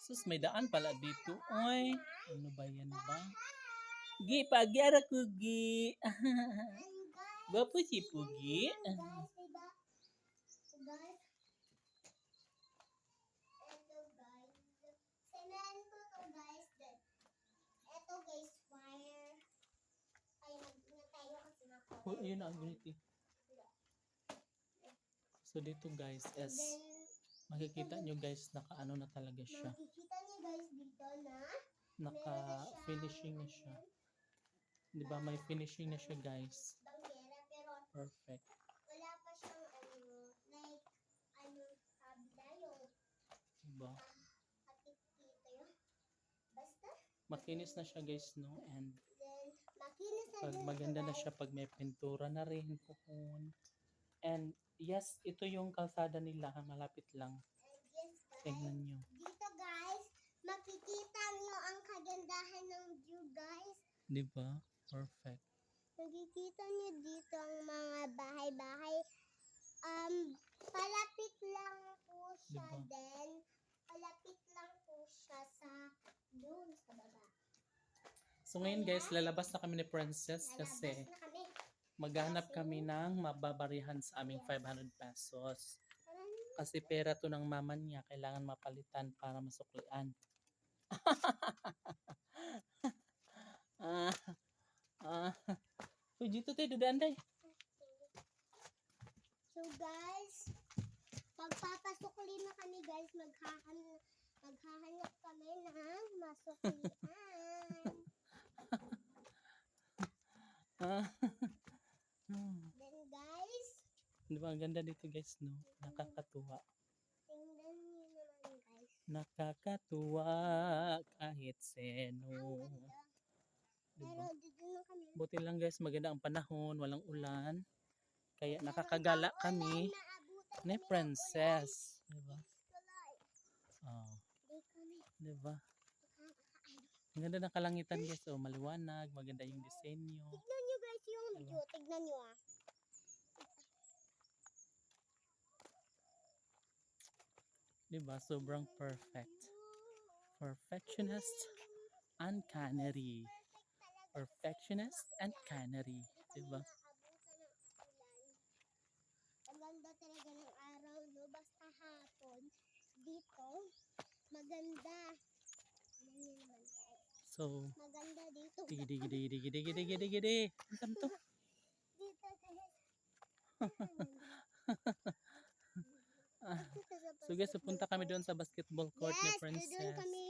Sus, may daan pala dito. Oy, ano ba yan ba? Gi, pagyara ko, Gi. Bapo si Pugi. Guys, diba? Guys, ito guys. Sinahan ko to guys. Ito guys, fire. Ay, nagtayo kasi na ako. Oh, yun na, agility. So dito guys is makikita nyo guys naka-ano na talaga siya. Makikita niyo guys dito na Naka-finishing na siya. 'Di ba may finishing na siya guys. banggera pero Perfect. wala pa siyang like kabila yung 'Di ba? makikita yun. Basta Makinis na siya guys no, and then makinis na pag din maganda ito, na guys. siya pag may pintura na rin puhon. And yes, ito yung kalsada nila, malapit lang. And yes guys, Tingnan nyo. dito guys, makikita niyo ang kagandahan ng view guys. 'Di ba? Perfect. Makikita niyo dito ang mga bahay-bahay. Palapit lang po siya Diba? din. Palapit lang po siya sa doon sa baba. So ngayon guys, lalabas na kami ni Princess kasi Lalabas na kami. maghahanap kami ng mababarihan sa aming 500 pesos. Kasi pera to ng mama niya, kailangan mapalitan para masuklian. ah, ah. Uy, dito tayo, dudaan tayo. So guys, magpapasukli na kami guys. Maghahanap kami ng masuklian. Ah. Then guys, Di ba, ang ganda dito guys, no? Nakakatuwa. tingnan niyo naman guys. Nakakatuwa kahit seno. Ang ganda. Pero Diba? dito na kami. Buti lang guys, maganda ang panahon, walang ulan. Kaya nakakagala kami ni Princess. Diba? Oh, Di kami. diba? Ang ganda ng kalangitan guys, oh, maliwanag, maganda yung disenyo. Tignan nyo guys yung view. Tignan nyo ah. Diba? Sobrang perfect. Perfectionist and canary. Perfectionist and canary. Diba? Abutan ng ulan. Ang ganda talaga ng araw, no? Basta hapon. Dito, maganda. Tignan nyo naman guys. So, Maganda dito. digi digi digi digi digi digi digi digi. Ano to? Dito guys. So guys, pupunta kami doon sa basketball court ni Yes, doon Princess. kami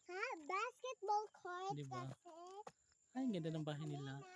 sa basketball court Diba? kasi Ay, ang ganda ng bahay nila.